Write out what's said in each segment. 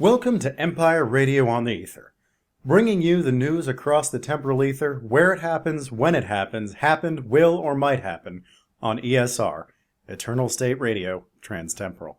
Welcome to Empire Radio on the Ether, bringing you the news across the temporal ether, where it happens, when it happens, happened, will, or might happen, on ESR, Eternal State Radio, Transtemporal.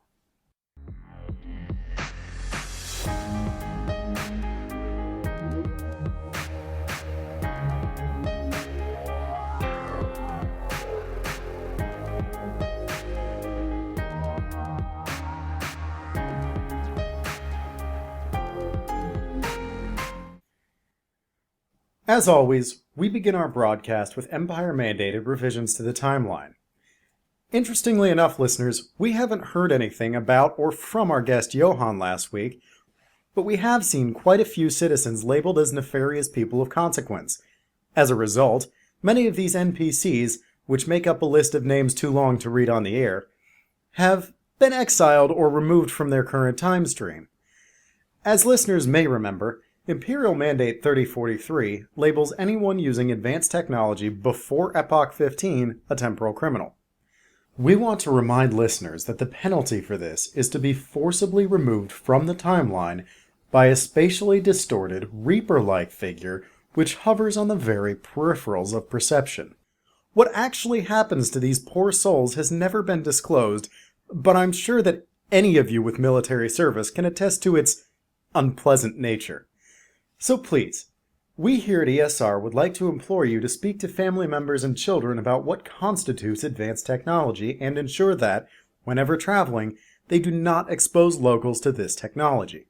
As always, we begin our broadcast with Empire-mandated revisions to the timeline. Interestingly enough, listeners, we haven't heard anything about or from our guest Johan last week, but we have seen quite a few citizens labeled as nefarious people of consequence. As a result, many of these NPCs, which make up a list of names too long to read on the air, have been exiled or removed from their current time stream. As listeners may remember, Imperial Mandate 3043 labels anyone using advanced technology before Epoch 15 a temporal criminal. We want to remind listeners that the penalty for this is to be forcibly removed from the timeline by a spatially distorted, Reaper-like figure which hovers on the very peripherals of perception. What actually happens to these poor souls has never been disclosed, but I'm sure that any of you with military service can attest to its unpleasant nature. So please, we here at ESR would like to implore you to speak to family members and children about what constitutes advanced technology and ensure that, whenever traveling, they do not expose locals to this technology.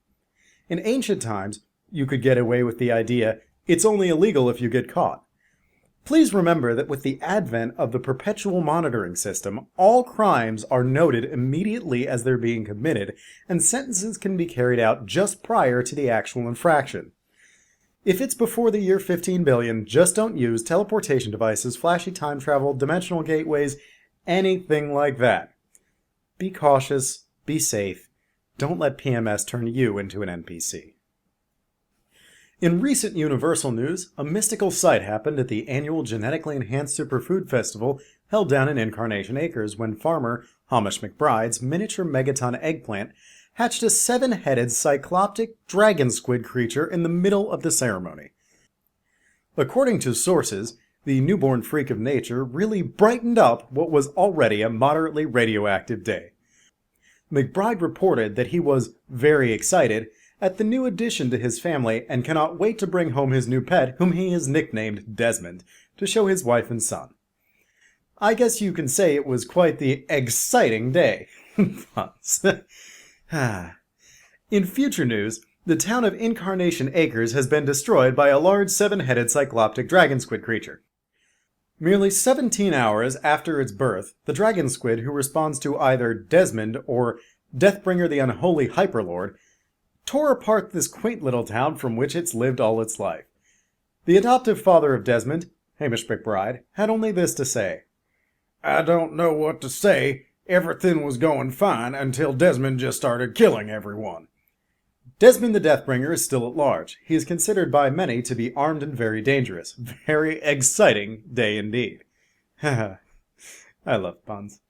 In ancient times, you could get away with the idea, it's only illegal if you get caught. Please remember that with the advent of the perpetual monitoring system, all crimes are noted immediately as they're being committed, and sentences can be carried out just prior to the actual infraction. If it's before the year 15 billion, just don't use teleportation devices, flashy time travel, dimensional gateways, anything like that. Be cautious, be safe, don't let PMS turn you into an NPC. In recent Universal news, a mystical sight happened at the annual Genetically Enhanced Superfood Festival held down in Incarnation Acres when farmer Hamish McBride's miniature megaton eggplant hatched a 7-headed cycloptic dragon squid creature in the middle of the ceremony. According to sources, the newborn freak of nature really brightened up what was already a moderately radioactive day. McBride reported that he was very excited at the new addition to his family and cannot wait to bring home his new pet, whom he has nicknamed Desmond, to show his wife and son. I guess you can say it was quite the exciting day. In future news, the town of Incarnation Acres has been destroyed by a large 7-headed cycloptic dragon squid creature. Merely 17 hours after its birth, the dragon squid, who responds to either Desmond or Deathbringer the Unholy Hyperlord, tore apart this quaint little town from which it's lived all its life. The adoptive father of Desmond, Hamish McBride, had only this to say: "I don't know what to say. Everything was going fine until Desmond just started killing everyone." Desmond the Deathbringer is still at large. He is considered by many to be armed and very dangerous. Very exciting day indeed. I love puns.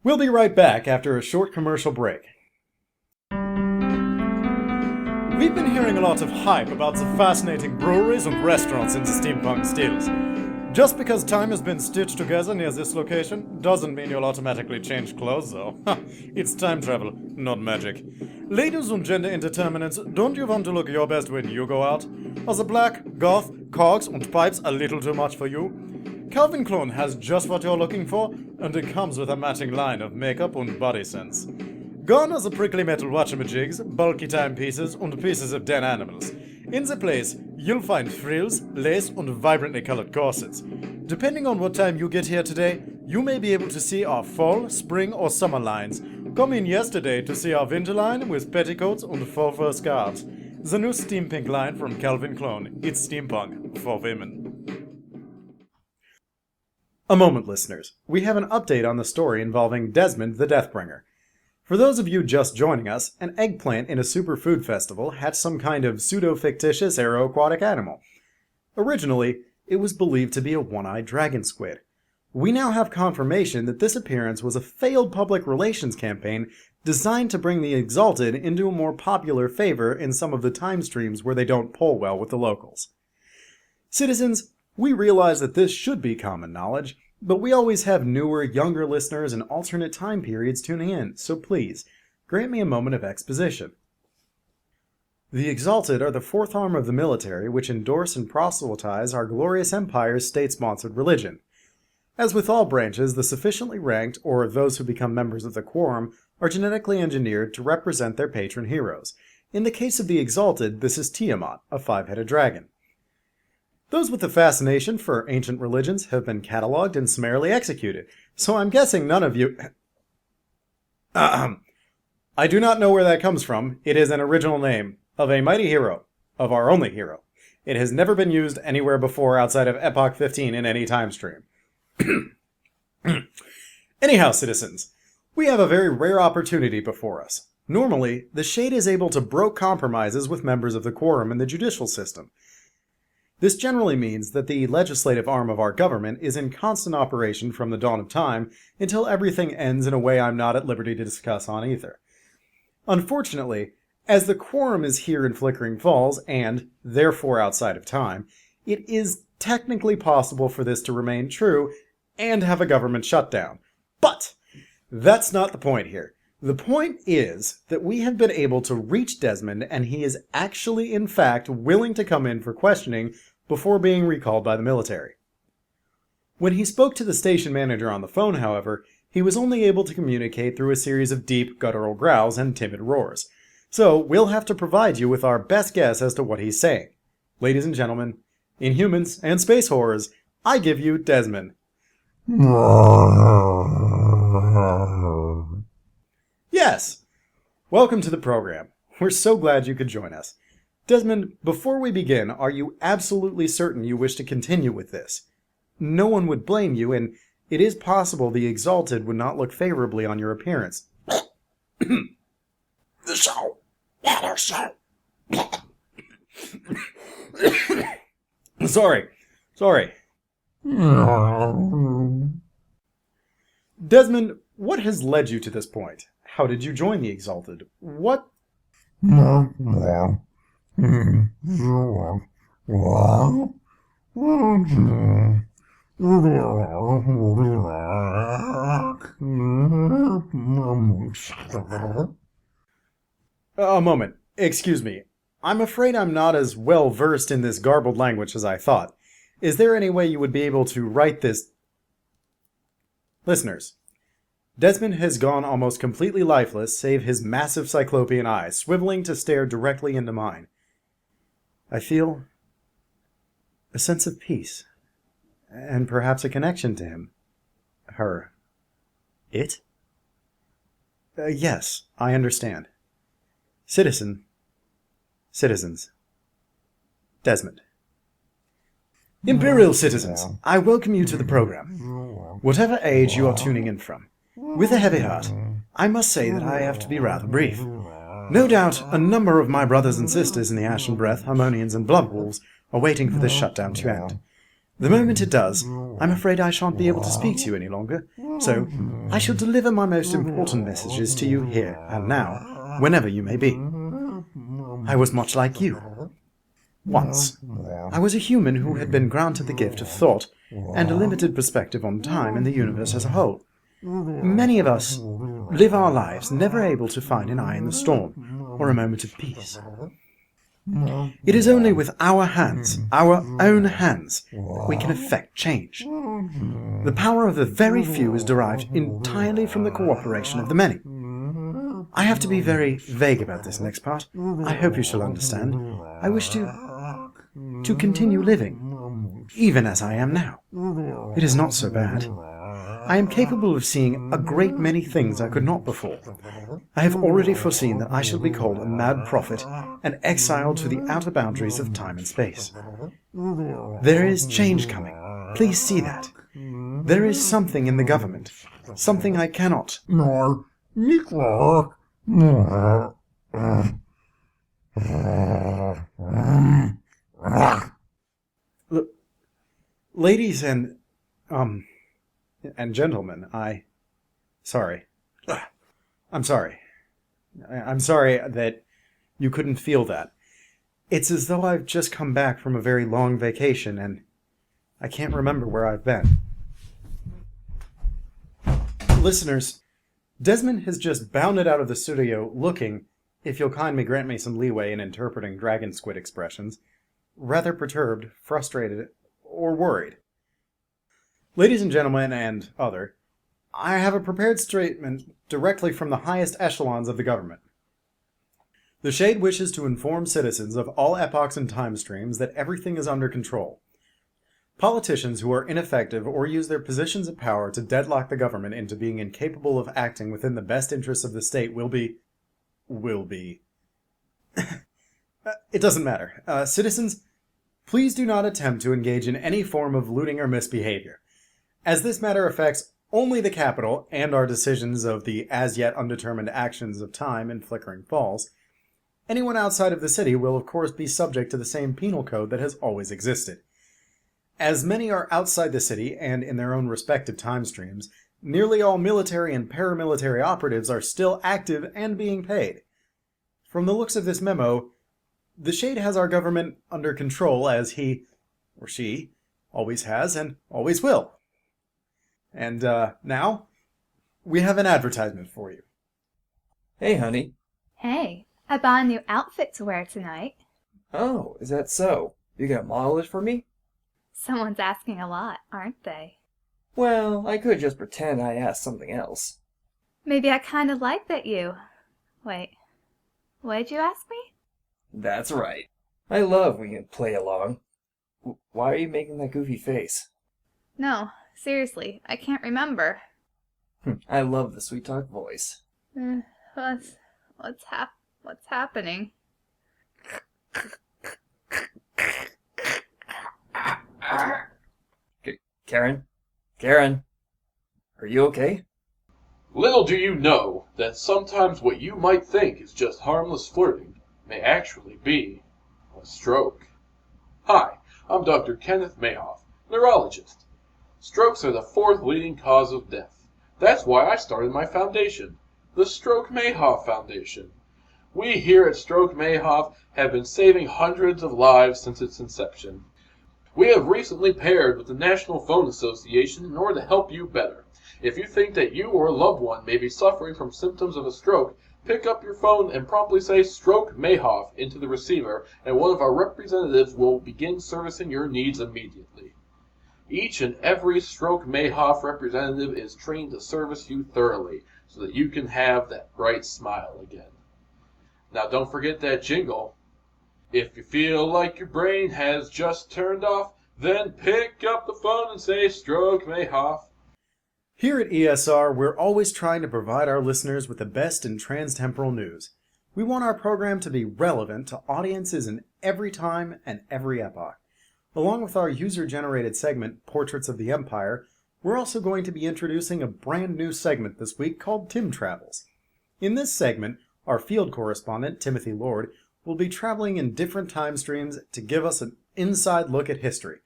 We'll be right back after a short commercial break. We've been hearing a lot of hype about the fascinating breweries and restaurants in the steampunk stills. Just because time has been stitched together near this location doesn't mean you'll automatically change clothes, though. It's time travel, not magic. Ladies and gender indeterminates, don't you want to look your best when you go out? Are the black, goth, cogs and pipes a little too much for you? Calvin Klein has just what you're looking for, and it comes with a matching line of makeup and body scents. Gone are the prickly metal watchamajigs, bulky timepieces, and pieces of dead animals. In the place, you'll find frills, lace, and vibrantly colored corsets. Depending on what time you get here today, you may be able to see our fall, spring, or summer lines. Come in yesterday to see our winter line with petticoats and faux fur scarves. The new steampunk line from Calvin Klein. It's steampunk for women. A moment, listeners. We have an update on the story involving Desmond the Deathbringer. For those of you just joining us, an eggplant in a superfood festival hatched some kind of pseudo-fictitious aeroaquatic animal. Originally, it was believed to be a one-eyed dragon squid. We now have confirmation that this appearance was a failed public relations campaign designed to bring the Exalted into a more popular favor in some of the time streams where they don't poll well with the locals. Citizens, we realize that this should be common knowledge, but we always have newer, younger listeners in alternate time periods tuning in, so please, grant me a moment of exposition. The Exalted are the fourth arm of the military which endorse and proselytize our glorious empire's state-sponsored religion. As with all branches, the sufficiently ranked, or those who become members of the quorum, are genetically engineered to represent their patron heroes. In the case of the Exalted, this is Tiamat, a five-headed dragon. Those with a fascination for ancient religions have been catalogued and summarily executed, so I'm guessing none of you... I do not know where that comes from. It is an original name of a mighty hero, of our only hero. It has never been used anywhere before outside of Epoch 15 in any time stream. Anyhow, citizens, we have a very rare opportunity before us. Normally, the Shade is able to broker compromises with members of the quorum in the judicial system. This generally means that the legislative arm of our government is in constant operation from the dawn of time until everything ends in a way I'm not at liberty to discuss on ether. Unfortunately, as the quorum is here in Flickering Falls, and therefore outside of time, it is technically possible for this to remain true and have a government shutdown. But that's not the point here. The point is that we have been able to reach Desmond, and he is actually, in fact, willing to come in for questioning before being recalled by the military. When he spoke to the station manager on the phone, however, he was only able to communicate through a series of deep, guttural growls and timid roars. So we'll have to provide you with our best guess as to what he's saying. Ladies and gentlemen, Inhumans and Space Horrors, I give you Desmond. Yes! Welcome to the program. We're so glad you could join us. Desmond, before we begin, are you absolutely certain you wish to continue with this? No one would blame you, and it is possible the Exalted would not look favorably on your appearance. The show. Better show. Sorry. Desmond, what has led you to this point? How did you join the Exalted? What... A moment. Excuse me. I'm afraid I'm not as well versed in this garbled language as I thought. Is there any way you would be able to write this... Listeners, Desmond has gone almost completely lifeless, save his massive cyclopean eyes, swiveling to stare directly into mine. I feel a sense of peace, and perhaps a connection to him. Her. It? Yes, I understand. Citizens. Desmond. Imperial citizens, I welcome you to the program. Whatever age you are tuning in from, with a heavy heart, I must say that I have to be rather brief. No doubt a number of my brothers and sisters in the Ashen Breath, Harmonians, and Blood Wolves are waiting for this shutdown to end. The moment it does, I'm afraid I shan't be able to speak to you any longer, so I shall deliver my most important messages to you here and now, whenever you may be. I was much like you. Once, I was a human who had been granted the gift of thought and a limited perspective on time and the universe as a whole. Many of us live our lives never able to find an eye in the storm or a moment of peace. It is only with our hands, our own hands, that we can effect change. The power of the very few is derived entirely from the cooperation of the many. I have to be very vague about this next part. I hope you shall understand. I wish to continue living, even as I am now. It is not so bad. I am capable of seeing a great many things I could not before. I have already foreseen that I shall be called a mad prophet and exiled to the outer boundaries of time and space. There is change coming. Please see that. There is something in the government. Something I cannot... Ladies and gentlemen, I'm sorry. I'm sorry that you couldn't feel that. It's as though I've just come back from a very long vacation and I can't remember where I've been. Listeners, Desmond has just bounded out of the studio looking, if you'll kindly grant me some leeway in interpreting dragon squid expressions, rather perturbed, frustrated, or worried. Ladies and gentlemen, and other, I have a prepared statement directly from the highest echelons of the government. The Shade wishes to inform citizens of all epochs and time streams that everything is under control. Politicians who are ineffective or use their positions of power to deadlock the government into being incapable of acting within the best interests of the state will be... It doesn't matter. Citizens, please do not attempt to engage in any form of looting or misbehavior. As this matter affects only the capital and our decisions of the as yet undetermined actions of time in Flickering Falls, anyone outside of the city will of course be subject to the same penal code that has always existed. As many are outside the city and in their own respective time streams, nearly all military and paramilitary operatives are still active and being paid. From the looks of this memo, the Shade has our government under control as he, or she, always has and always will. And now, we have an advertisement for you. Hey, honey. Hey, I bought a new outfit to wear tonight. Oh, is that so? You gonna model it for me? Someone's asking a lot, aren't they? Well, I could just pretend I asked something else. Maybe I kind of like that you... Wait, what did you ask me? That's right. I love when you play along. Why are you making that goofy face? No, seriously, I can't remember. I love the sweet talk voice. What's happening? Karen? Karen? Are you okay? Little do you know that sometimes what you might think is just harmless flirting may actually be a stroke. Hi, I'm Dr. Kenneth Mayhoff, neurologist. Strokes are the fourth leading cause of death. That's why I started my foundation, the Stroke Mayhoff Foundation. We here at Stroke Mayhoff have been saving hundreds of lives since its inception. We have recently paired with the National Phone Association in order to help you better. If you think that you or a loved one may be suffering from symptoms of a stroke, pick up your phone and promptly say Stroke Mayhoff into the receiver, and one of our representatives will begin servicing your needs immediately. Each and every Stroke Mayhoff representative is trained to service you thoroughly, so that you can have that bright smile again. Now don't forget that jingle. If you feel like your brain has just turned off, then pick up the phone and say Stroke Mayhoff. Here at ESR, we're always trying to provide our listeners with the best in transtemporal news. We want our program to be relevant to audiences in every time and every epoch. Along with our user-generated segment, Portraits of the Empire, we're also going to be introducing a brand new segment this week called Tim Travels. In this segment, our field correspondent, Timothy Lord, will be traveling in different time streams to give us an inside look at history.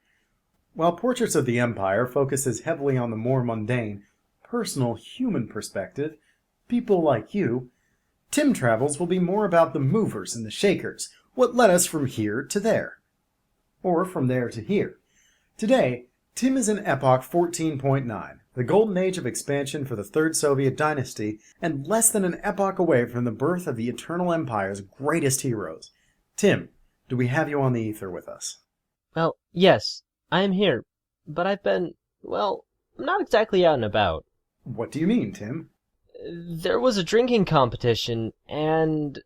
While Portraits of the Empire focuses heavily on the more mundane, personal human perspective, people like you, Tim Travels will be more about the movers and the shakers, what led us from here to there. Or from there to here. Today, Tim is in Epoch 14.9, the golden age of expansion for the Third Soviet Dynasty, and less than an epoch away from the birth of the Eternal Empire's greatest heroes. Tim, do we have you on the ether with us? Well, yes, I am here, but I've been, well, not exactly out and about. What do you mean, Tim? There was a drinking competition, and...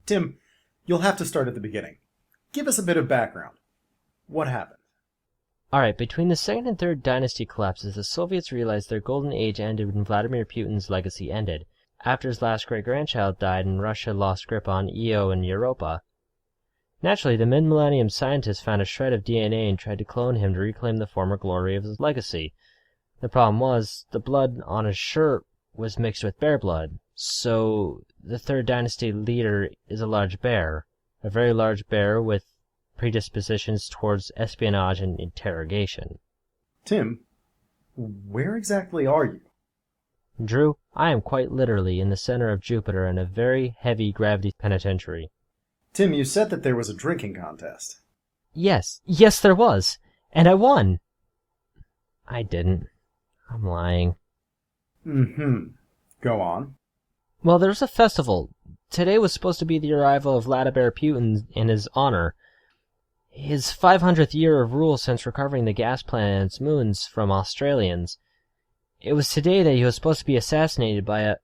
Tim, you'll have to start at the beginning. Give us a bit of background. What happened? Alright, between the Second and Third Dynasty collapses, the Soviets realized their golden age ended when Vladimir Putin's legacy ended, after his last great-grandchild died and Russia lost grip on EO and Europa. Naturally, the mid-millennium scientists found a shred of DNA and tried to clone him to reclaim the former glory of his legacy. The problem was, the blood on his shirt was mixed with bear blood, so the Third Dynasty leader is a large bear, a very large bear with predispositions towards espionage and interrogation. Tim, where exactly are you? Drew, I am quite literally in the center of Jupiter in a very heavy gravity penitentiary. Tim, you said that there was a drinking contest. Yes, there was. And I won. I didn't. I'm lying. Go on. Well, there's a festival. Today was supposed to be the arrival of Vladimir Putin in his honor. His 500th year of rule since recovering the gas plant and its moons from Australians. It was today that he was supposed to be assassinated by a...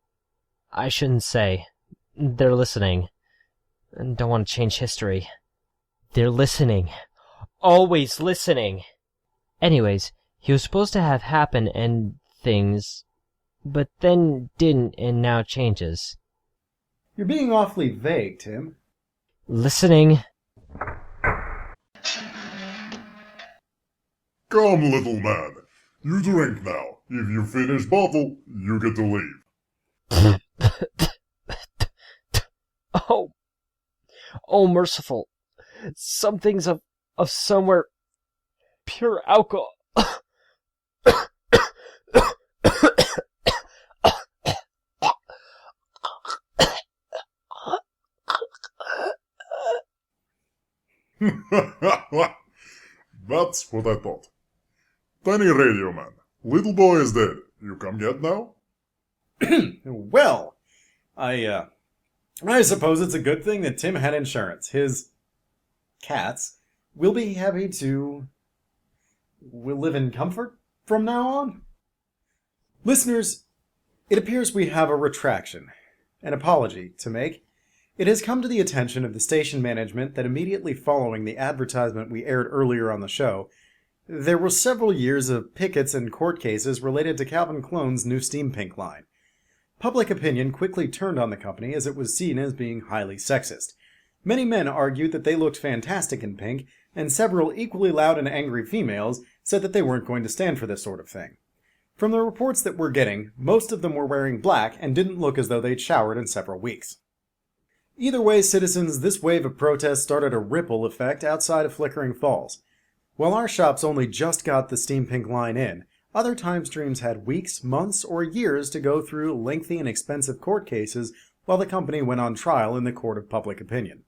I shouldn't say. They're listening. And don't want to change history. They're listening. Always listening. Anyways, he was supposed to have happened and things, but then didn't and now changes. You're being awfully vague, Tim. Listening. Come, little man. You drink now. If you finish bottle, you get to leave. Oh, merciful. Some things of somewhere pure alcohol. That's what I thought. Tiny radio man, little boy is dead. You come get now? Well, I suppose it's a good thing that Tim had insurance. His cats will be happy to... will live in comfort from now on. Listeners, it appears we have a retraction, an apology to make. It has come to the attention of the station management that immediately following the advertisement we aired earlier on the show, there were several years of pickets and court cases related to Calvin Klone's new Steam Pink line. Public opinion quickly turned on the company as it was seen as being highly sexist. Many men argued that they looked fantastic in pink, and several equally loud and angry females said that they weren't going to stand for this sort of thing. From the reports that we're getting, most of them were wearing black and didn't look as though they'd showered in several weeks. Either way, citizens, this wave of protest started a ripple effect outside of Flickering Falls. While our shops only just got the Steam Pink line in, other time streams had weeks, months, or years to go through lengthy and expensive court cases while the company went on trial in the court of public opinion.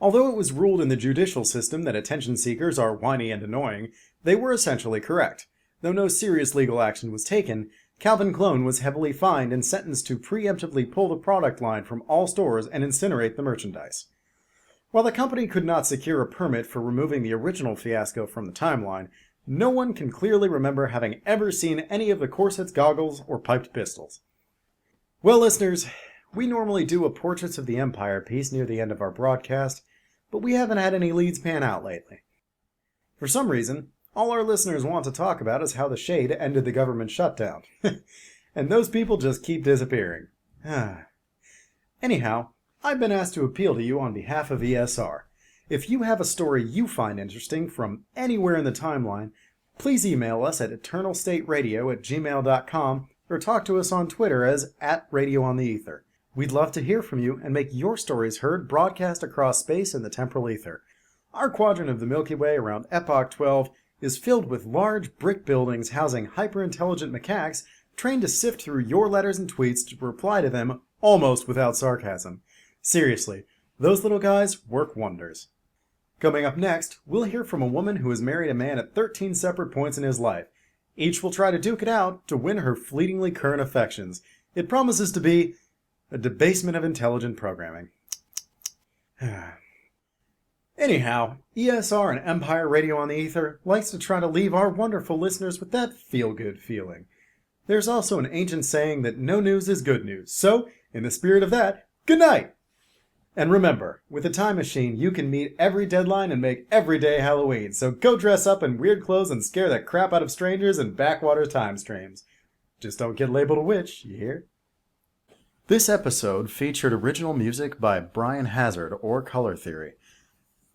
Although it was ruled in the judicial system that attention seekers are whiny and annoying, they were essentially correct. Though no serious legal action was taken, Calvin Klone was heavily fined and sentenced to preemptively pull the product line from all stores and incinerate the merchandise. While the company could not secure a permit for removing the original fiasco from the timeline, no one can clearly remember having ever seen any of the corsets, goggles, or piped pistols. Well, listeners, we normally do a Portraits of the Empire piece near the end of our broadcast, but we haven't had any leads pan out lately. For some reason, all our listeners want to talk about is how the Shade ended the government shutdown. And those people just keep disappearing. Anyhow, I've been asked to appeal to you on behalf of ESR. If you have a story you find interesting from anywhere in the timeline, please email us at eternalstateradio@gmail.com or talk to us on Twitter as @RadioOnTheEther. We'd love to hear from you and make your stories heard broadcast across space and the temporal ether. Our quadrant of the Milky Way around Epoch 12 is filled with large brick buildings housing hyper-intelligent macaques trained to sift through your letters and tweets to reply to them almost without sarcasm. Seriously, those little guys work wonders. Coming up next, we'll hear from a woman who has married a man at 13 separate points in his life. Each will try to duke it out to win her fleetingly current affections. It promises to be a debasement of intelligent programming. Anyhow, ESR and Empire Radio on the Ether likes to try to leave our wonderful listeners with that feel-good feeling. There's also an ancient saying that no news is good news, so, in the spirit of that, good night! And remember, with a time machine, you can meet every deadline and make every day Halloween, so go dress up in weird clothes and scare the crap out of strangers in backwater time streams. Just don't get labeled a witch, you hear? This episode featured original music by Brian Hazard, or Color Theory.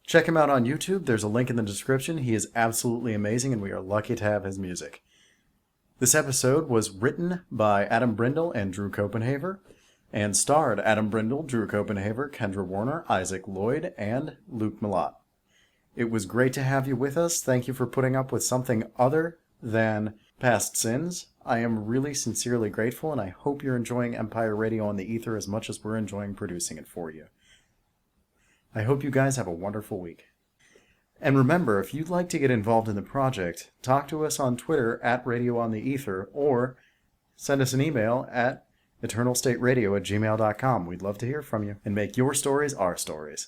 Check him out on YouTube, there's a link in the description. He is absolutely amazing and we are lucky to have his music. This episode was written by Adam Brindle and Drew Copenhaver, and starred Adam Brindle, Drew Copenhaver, Kendra Warner, Isaac Lloyd, and Luke Malott. It was great to have you with us. Thank you for putting up with something other than past sins. I am really sincerely grateful, and I hope you're enjoying Empire Radio on the Ether as much as we're enjoying producing it for you. I hope you guys have a wonderful week. And remember, if you'd like to get involved in the project, talk to us on Twitter at Radio on the Ether, or send us an email at eternalstateradio@gmail.com. We'd love to hear from you and make your stories our stories.